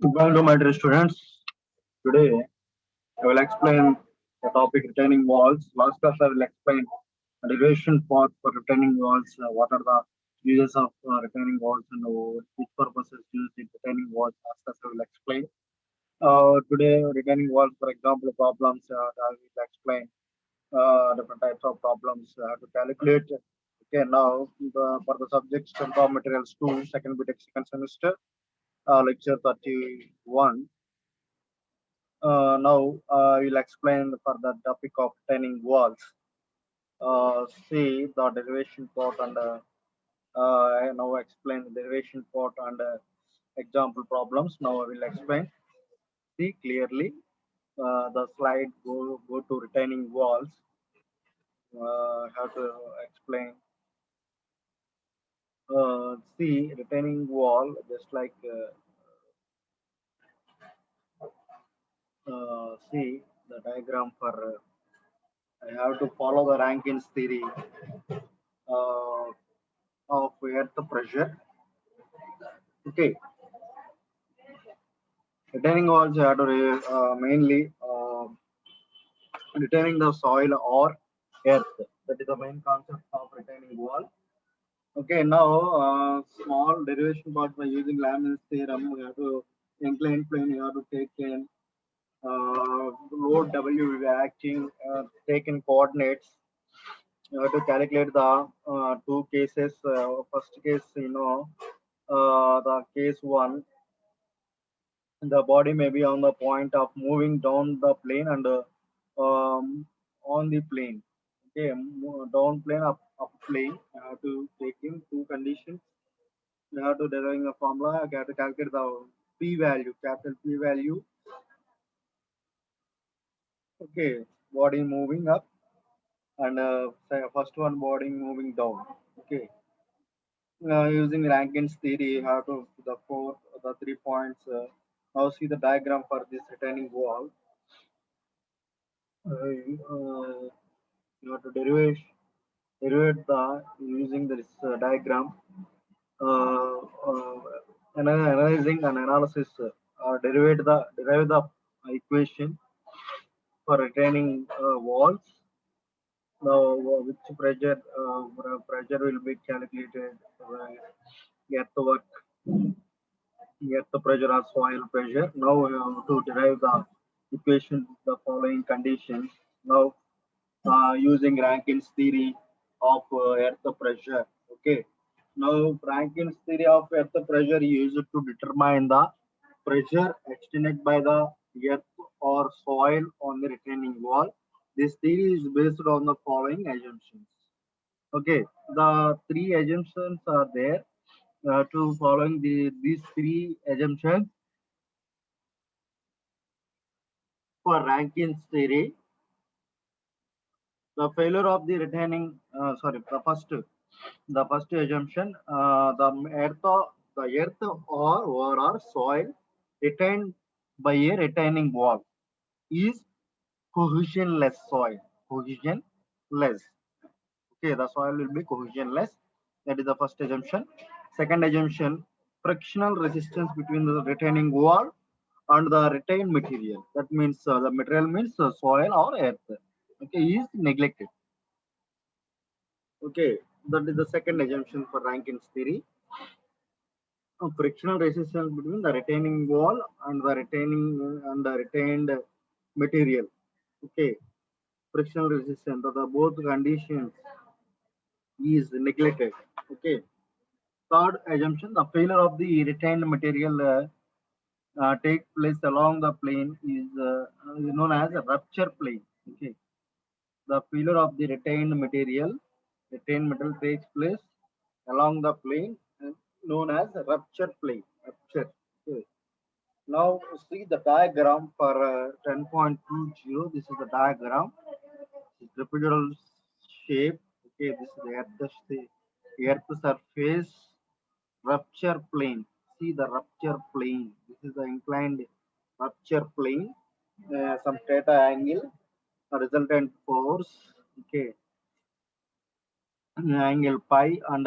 Welcome to my dear students. Today I will explain the topic retaining walls. Last class I will explain the derivation for retaining walls. What are the uses of retaining walls and which purposes used in retaining walls. Last class I will explain. Today retaining walls, for example, problems. I will explain different types of problems to calculate. Okay, now for the subject strength of materials 2, second BTech second semester, lecture 31. Now we'll explain for the topic of retaining walls. See the derivation part and I now explain the derivation part and example problems. Now I will explain. See clearly the slide go to retaining walls. How to explain? See retaining wall just like see the diagram for. I have to follow the Rankins theory uh, of earth pressure. Okay, retaining walls have to mainly retaining the soil or earth. That is the main concept of retaining wall. Okay, now small derivation part by using Lamine's theorem. We have to inclined plane. You have to take in load W will be acting. Take in coordinates. You have to calculate the two cases. First case, the case one, the body may be on the point of moving down the plane and on the plane. Okay, down plane, up plane. You have to take in two conditions. You have to deriving a formula. You have to calculate the p value, capital P value. Okay, body moving up and first one body moving down. Okay, using Rankin's theory, you have to the 3 points. Now see the diagram for this retaining wall. You have to derivate the using this diagram, uh, uh, analyzing and analysis, derive the equation for retaining walls. Now which pressure will be calculated, earthwork, earth pressure or soil pressure. Now we have to derive the equation the following conditions. Now using Rankins theory of earth pressure. Okay. Now Rankins theory of earth pressure used to determine the pressure extended by the earth or soil on the retaining wall. This theory is based on the following assumptions. Okay, the three assumptions are there. To following these three assumptions for Rankins theory, the failure of the retaining, the first assumption, the earth or soil retained by a retaining wall is cohesionless soil. Cohesionless. Okay, the soil will be cohesionless. That is the first assumption. Second assumption, frictional resistance between the retaining wall and the retained material. That means the material means soil or earth. Okay, is neglected. Okay, that is the second assumption for Rankin's theory. Frictional resistance between the retaining wall and the retained material. Okay, frictional resistance. The both conditions is neglected. Okay. Third assumption: the failure of the retained material take place along the plane is known as a rupture plane. Okay. The failure of the retained material takes place along the plane known as a rupture plane. Rupture. Okay. Now see the diagram for 10.20. This is the diagram. It's trapezoidal shape. Okay, this is the earth surface rupture plane. See the rupture plane. This is the inclined rupture plane. Some theta angle, a resultant force. Okay, angle pi and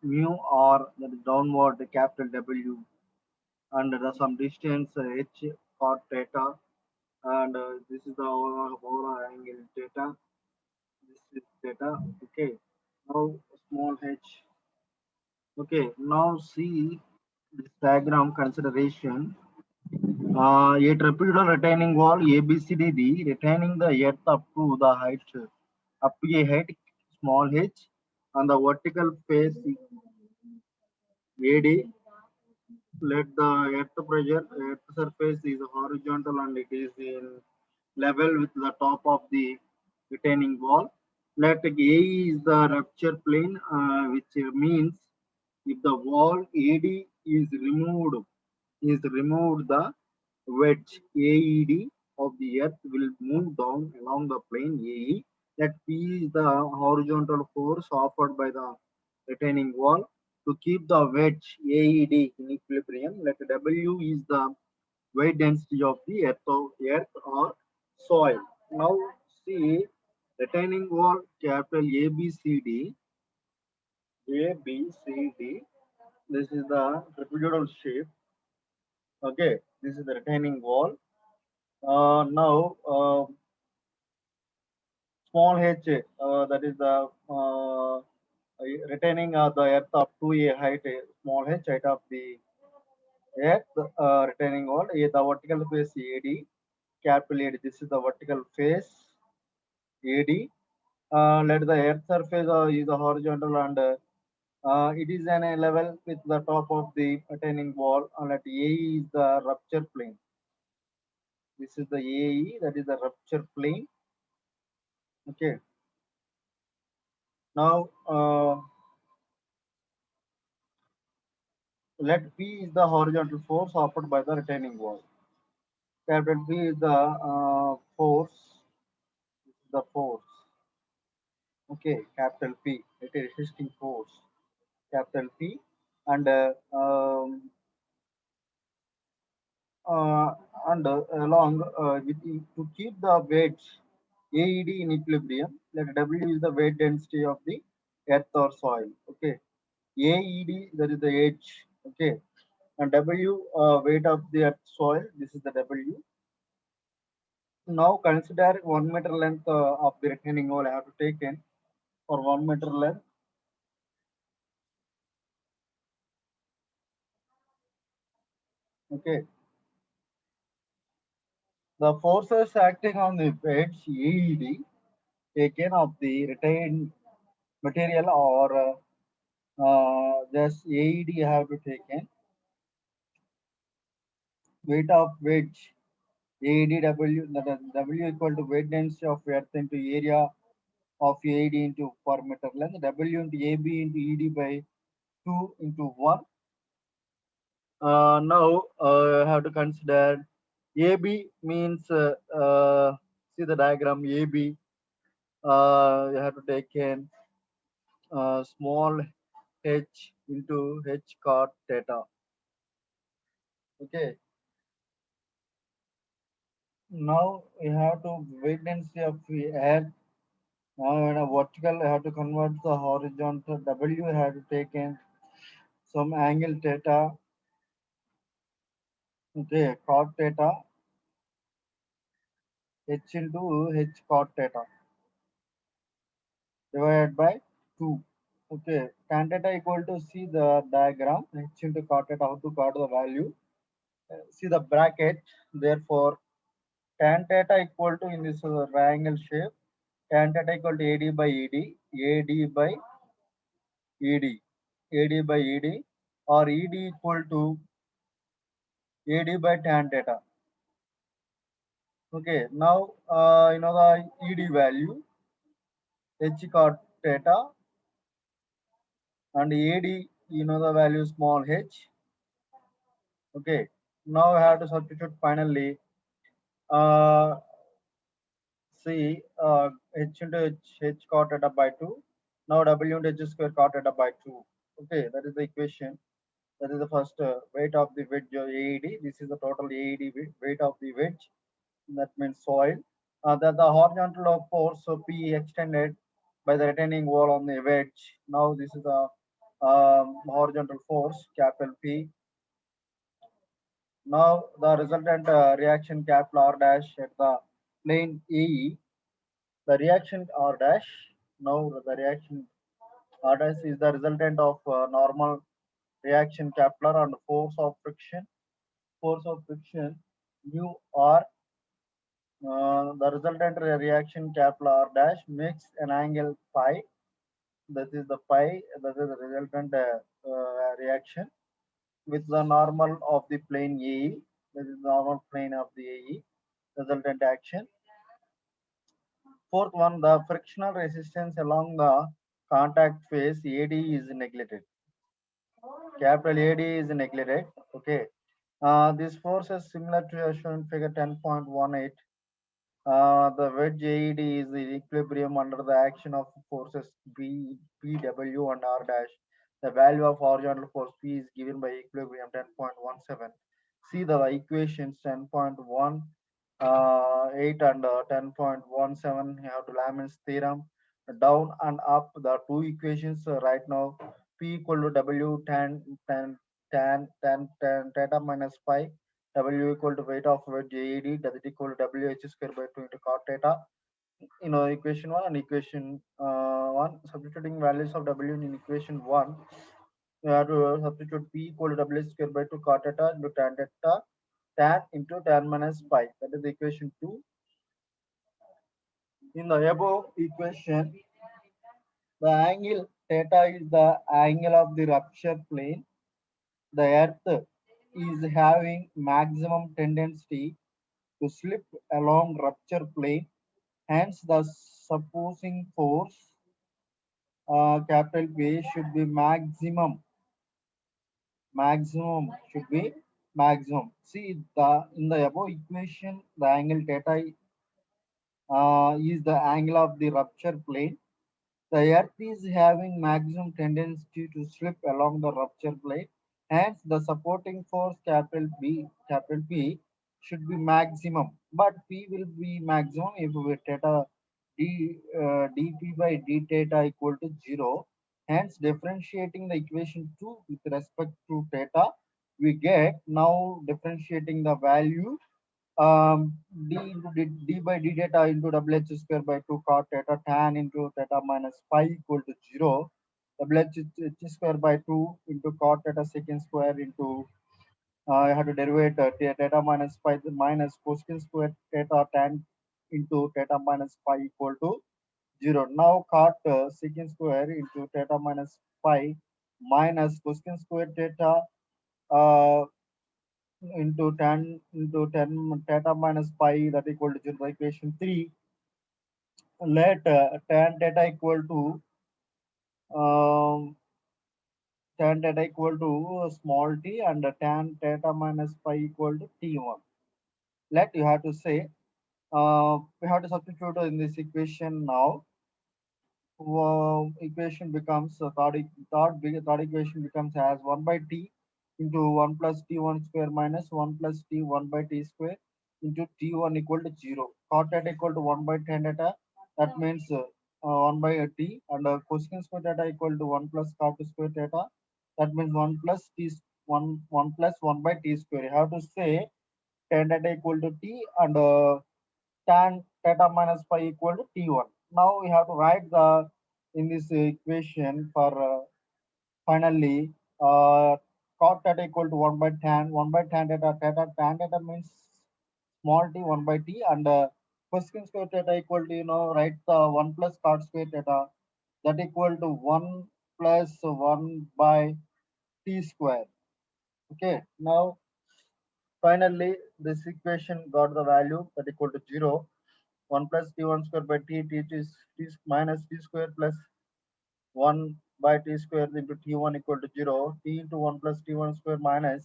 mu or that is downward the capital W. and the some distance h cot theta, and this is the overall angle theta. This is theta. Okay. Now small h. Okay. Now see this diagram consideration. A trapezoidal retaining wall ABCD retaining the earth up to the height up to a height small h on the vertical face AD. Let the earth surface is horizontal and it is in level with the top of the retaining wall. Let A is the rupture plane, which means if the wall AD is removed, the wedge AED of the earth will move down along the plane AE. Let P is the horizontal force offered by the retaining wall to keep the wedge AED in equilibrium. Let W is the weight density of the earth or soil. Now see retaining wall capital ABCD. ABCD. This is the trapezoidal shape. Okay, this is the retaining wall. Now small h, that is the retaining the earth up to a height, small h height of the earth, retaining wall. The vertical face AD, capital AD. This is the vertical face AD. Let the earth surface is the horizontal and it is an a level with the top of the retaining wall. And let AE is the rupture plane. This is the AE, that is the rupture plane. Okay. Now let P is the horizontal force offered by the retaining wall. Capital P is the force. This is the force. Okay, capital P. It is resisting force. Capital P, and uh, along with to keep the weight AED in equilibrium. Let W is the weight density of the earth or soil. Okay, AED, that is the H. Okay, and W weight of the earth soil. This is the W. Now consider 1 meter length of the retaining wall I have to take in for 1 meter length. Okay, the forces acting on the wedge AED taken of the retained material or just AED have to take in weight of wedge AEDW, that is W equal to weight density of earth into area of AED into per meter length, W into AB into ED by 2 into 1. Now I have to consider AB means see the diagram AB. You have to take in small h into h cot theta. Okay. Now we have to weight density of the air. Now in a vertical, I have to convert the horizontal. W I have to take in some angle theta. Okay, cot theta h into h cot theta divided by 2. Okay, tan theta equal to see the diagram h into cot theta. How to got the value? See the bracket. Therefore, tan theta equal to in this triangle shape. Tan theta equal to AD by ED, AD by ED, AD by ED, or ED equal to AD by tan theta. Okay, now you know the ED value h cot theta, and AD you know the value small h. Okay, now I have to substitute finally. Uh, See h into h cot theta by 2. Now W into h square cot theta by 2. Okay, that is the equation. That is the first weight of the wedge AED. This is the total AED weight of the wedge. That means soil. That the horizontal of force so P extended by the retaining wall on the wedge. Now this is the horizontal force capital P. Now the resultant reaction capital R dash at the plane AE. The reaction R dash. Now the reaction R dash is the resultant of normal reaction capital and force of friction. Force of friction mu R. The resultant reaction capital R dash makes an angle phi. That is the phi. That is the resultant reaction with the normal of the plane AE. That is the normal plane of the AE. Resultant action. Fourth one, the frictional resistance along the contact face AD is neglected. Capital AD is neglected. Okay. This force is similar to as shown in figure 10.18. The wedge AED is in equilibrium under the action of forces PW and R dash. The value of horizontal force P is given by equilibrium 10.17. See the equations 10.18 and 10.17. You have to Lamin's theorem. Down and up the two equations right now. P equal to W tan theta minus phi. W equal to weight of wedge AED, that is equal to WH square by 2 into cot theta. Equation 1 and equation 1, substituting values of W in equation 1, you have to substitute P equal to W square by 2 cot theta into tan theta, tan into tan minus pi. That is equation 2. In the above equation, the angle theta is the angle of the rupture plane. The earth is having maximum tendency to slip along rupture plane. Hence, the supposing force capital P should be maximum. Maximum should be maximum. See the in the above equation, the angle theta is the angle of the rupture plane. The earth is having maximum tendency to slip along the rupture plane. Hence, the supporting force capital P should be maximum. But P will be maximum if we theta dP by d theta equal to 0. Hence, differentiating the equation 2 with respect to theta, we get now differentiating the value d into d by d theta into wh square by 2 cot theta tan into theta minus phi equal to 0. wh square by 2 into cot theta secant square into I have to derivate theta minus phi minus cosecant square theta tan into theta minus phi equal to 0. Now cot secant square into theta minus phi minus cosecant square theta uh, into 10 theta minus pi that equal to 0 by equation 3. Let tan theta equal to um, tan theta equal to small t and tan theta minus pi equal to t1. Let you have to say we have to substitute in this equation now. Equation becomes third equation becomes as 1 by t into 1 plus t1 square minus 1 plus t 1 by t square into t1 equal to 0. Cot theta equal to 1 by tan theta. That means 1 by t and cosecant square theta equal to 1 plus cot square theta. That means 1 plus t 1 plus 1 by t square. You have to say tan theta equal to t and tan theta minus phi equal to t1. Now we have to write the in this equation for finally cot theta equal to 1 by tan 1 by tan theta tan theta means small t 1 by t and cosecant square theta equal to write the 1 plus cot square theta that equal to 1 plus 1 by t square. Okay, now finally this equation got the value that equal to 0. 1 plus t1 square by t is t minus t square plus 1 by t square into t1 equal to 0. T into 1 plus t1 square minus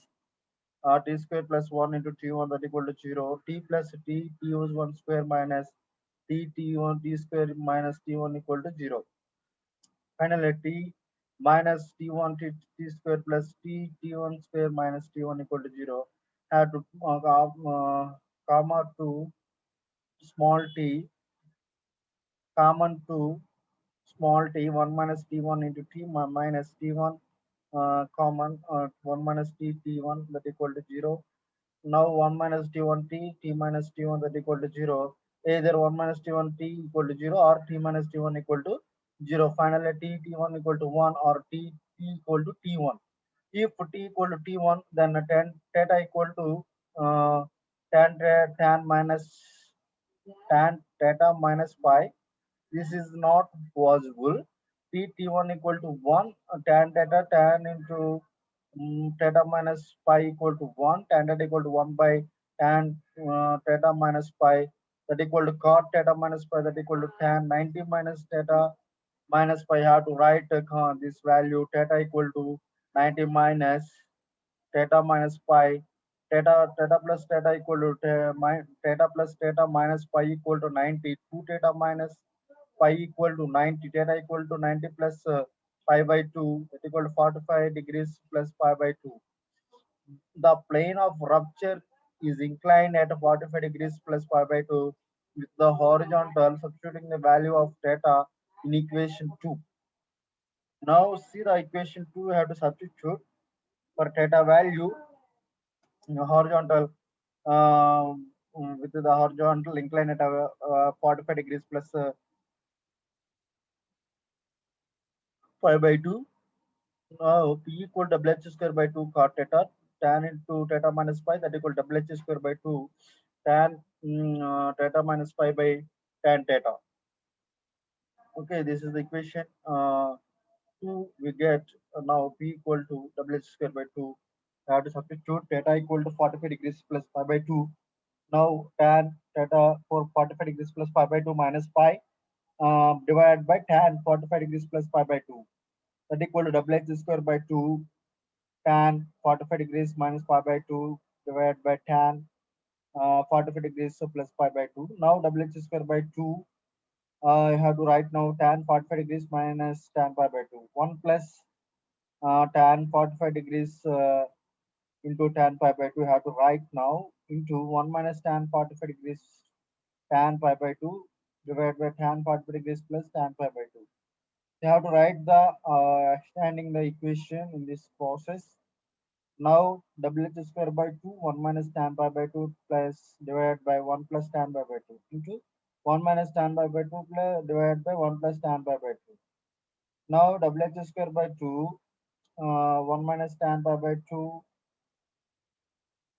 t square plus 1 into t1 that equal to 0. T plus t was 1 square minus t1 t square minus t1 equal to 0. Finally, t minus t1 t square plus t1 square minus t1 equal to 0. Have to comma to small t common to small t 1 minus t1 into t minus t1 common 1 minus t t1 that equal to 0. Now 1 minus t1 t minus t1 that equal to 0. Either 1 minus t1 t equal to 0 or t minus t1 equal to 0. Finally, t1 equal to 1 or t equal to t1. If t equal to t1, then tan theta equal to tan minus tan theta minus pi. This is not possible. T1 equal to 1, tan theta tan into theta minus pi equal to 1, tan theta equal to 1 by tan theta minus pi, that equal to cot theta minus pi, that equal to tan 90 minus theta minus pi. I have to write this value theta equal to 90 minus theta minus pi. Theta plus theta equal to theta plus theta minus pi equal to 90. 2 theta minus pi equal to 90. Theta equal to 90 plus pi by 2, that equal to 45 degrees plus pi by 2. The plane of rupture is inclined at 45 degrees plus pi by 2 with the horizontal, substituting the value of theta in equation 2. Now see the equation 2, we have to substitute for theta value horizontal, with the horizontal incline at 45 degrees plus pi by 2. Now p equal to WH square by 2 cot theta, tan into theta minus pi, that equal to WH square by 2 tan theta minus pi by tan theta. Okay, this is the equation 2. We get now p equal to WH square by 2. I have to substitute theta equal to 45 degrees plus pi by 2. Now tan theta for 45 degrees plus pi by 2 minus pi divided by tan 45 degrees plus pi by 2, that equal to WH square by 2 tan 45 degrees minus pi by 2 divided by tan 45 degrees plus pi by 2. Now WH square by 2, I have to write now tan 45 degrees minus tan pi by 2. 1 plus tan 45 degrees into tan pi by 2, I have to write now into 1 minus tan 45 degrees tan pi by 2 divided by tan 45 degrees plus tan pi by 2. You have to write the extending the equation in this process. Now WH square by 2, 1 minus tan pi by 2 plus divided by 1 plus tan pi by 2 into 1 minus tan pi by 2 plus divided by 1 plus tan pi by 2. Now WH square by 2, 1 minus tan pi by 2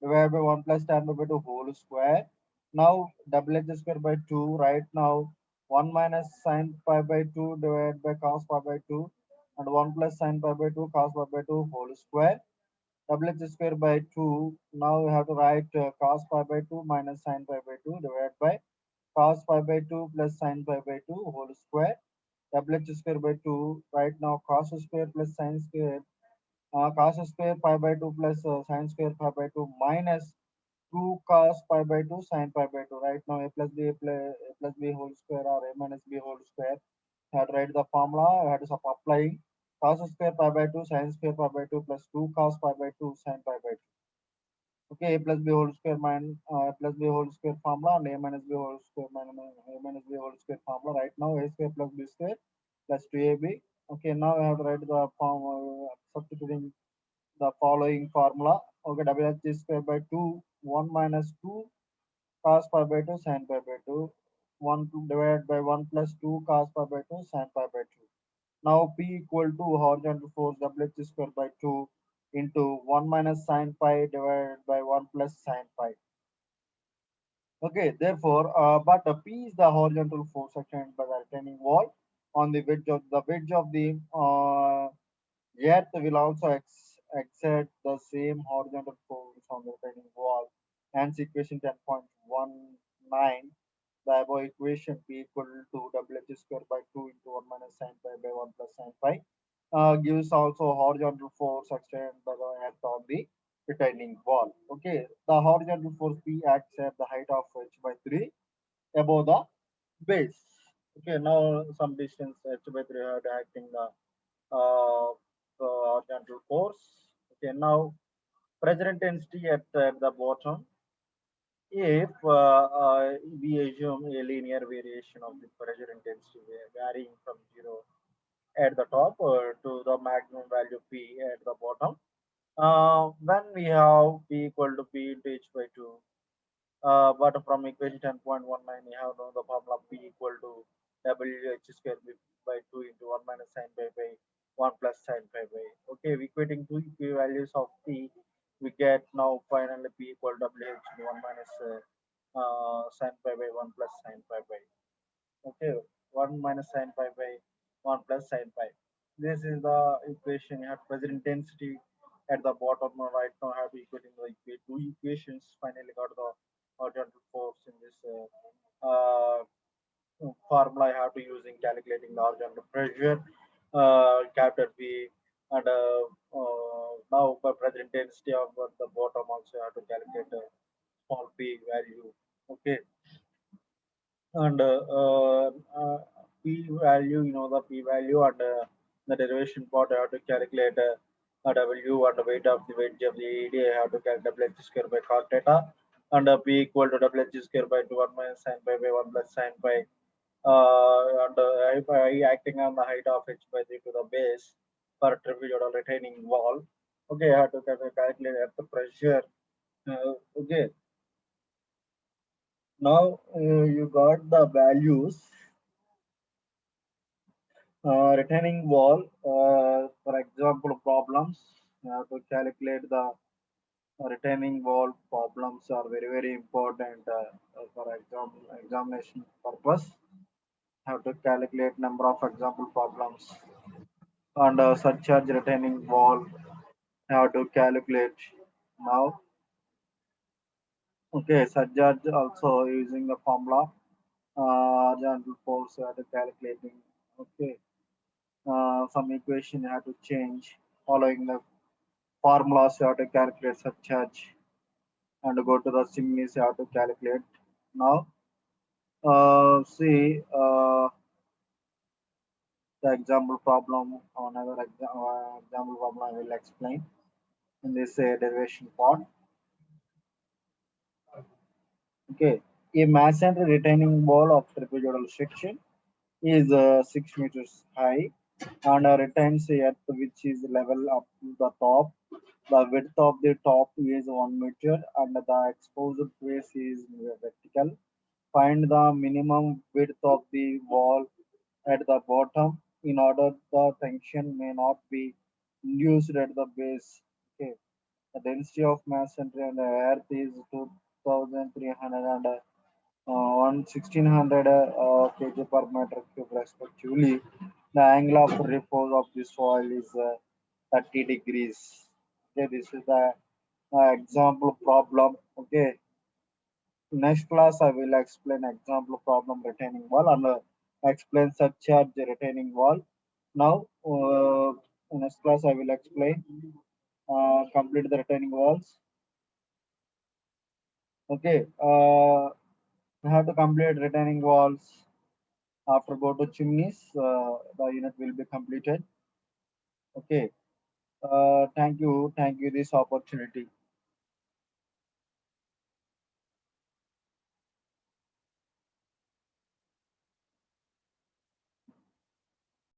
divided by 1 plus tan pi by 2 whole square. Now WH square by 2, right now 1 minus sin pi by 2 divided by cos pi by 2 and 1 plus sin pi by 2 cos pi by 2 whole square. WH square by 2, now we have to write cos pi by 2 minus sin pi by 2 divided by cos pi by 2 plus sin pi by 2 whole square. WH square by 2, right now cos square plus sin square, cos square pi by 2 plus sin square pi by 2 minus 2 cos pi by 2 sin pi by 2. Right now a plus b whole square or a minus b whole square. I have to write the formula. I have to stop applying cos square pi by 2 sin square pi by 2 plus 2 cos pi by 2 sin pi by 2. Okay, a plus b whole square minus plus b whole square formula and a minus b whole square minus a minus b whole square formula. Right now a square plus b square plus 2ab. Okay, now I have to write the form substituting the following formula. Okay, WH square by 2, 1 minus 2 cos pi by 2 sin pi by 2, 1 divided by 1 plus 2 cos pi by 2 sin pi by 2. Now P equal to horizontal force WH square by 2 into 1 minus sin pi divided by 1 plus sin pi. Okay, therefore, but P is the horizontal force acted by the retaining wall on the wedge of the earth will also exert the same horizontal force on the retaining wall. Hence, equation 10.19, the above equation P equal to WH square by 2 into 1 minus sin pi by 1 plus sin pi gives also horizontal force extended by the earth on the retaining wall. Okay, the horizontal force P acts at the height of h by 3 above the base. Okay, now some distance h by 3 are acting uh, the horizontal force. Okay, now pressure intensity at the bottom. If we assume a linear variation of the pressure intensity varying from 0 at the top to the maximum value P at the bottom, When we have p equal to p into h by 2, but from equation 10.19, we have known the formula p equal to wh square by 2 into 1 minus sin pi by 1 plus sin pi by. Okay, equating two p values of p, we get now finally p equal to wh into 1 minus sin pi by 1 plus sin pi by. Okay, 1 minus sin pi by 1 plus sin pi. This is the equation. You have pressure intensity at the bottom right now. Have equating the two equations. Finally got the horizontal force in this formula. I have to using calculating the horizontal pressure, capital P, and now for pressure intensity of the bottom also I have to calculate the small p value. Okay, and p value, the p value and the derivation part I have to calculate w and the weight of the wedge of the ED. I have to calculate wh square by cot theta, and p equal to wh square by 2 1 minus sin pi by 1 plus sin pi, and if I acting on the height of h by 3 to the base for trapezoidal retaining wall. Okay, I have to calculate at the pressure. Okay, now you got the values. Retaining wall, for example, problems. You have to calculate the retaining wall problems are very important for examination purpose. Have to calculate number of example problems, and surcharge retaining wall. Have to calculate now. Okay, surcharge also using the formula. Horizontal force have to calculating. Okay, some equation you have to change following the formulas. You have to calculate surcharge, and go to the chimneys. You have to calculate now. See the example problem. Another example problem I will explain in this derivation part. Okay, a masonry retaining wall of trapezoidal section is 6 meters high and retains earth which is level up to the top. The width of the top is 1 meter and the exposed face is vertical. Find the minimum width of the wall at the bottom in order the tension may not be induced at the base. Okay. The density of masonry on the earth is 2300 and 1600 kg per meter cube respectively. The angle of repose of the soil is 30 degrees. Okay, this is the example problem. Okay, next class I will explain example problem retaining wall and explain surcharge retaining wall. Now, next class I will explain complete the retaining walls. Okay, we have to complete retaining walls. After go to chimneys, the unit will be completed. Okay. Thank you. Thank you this opportunity.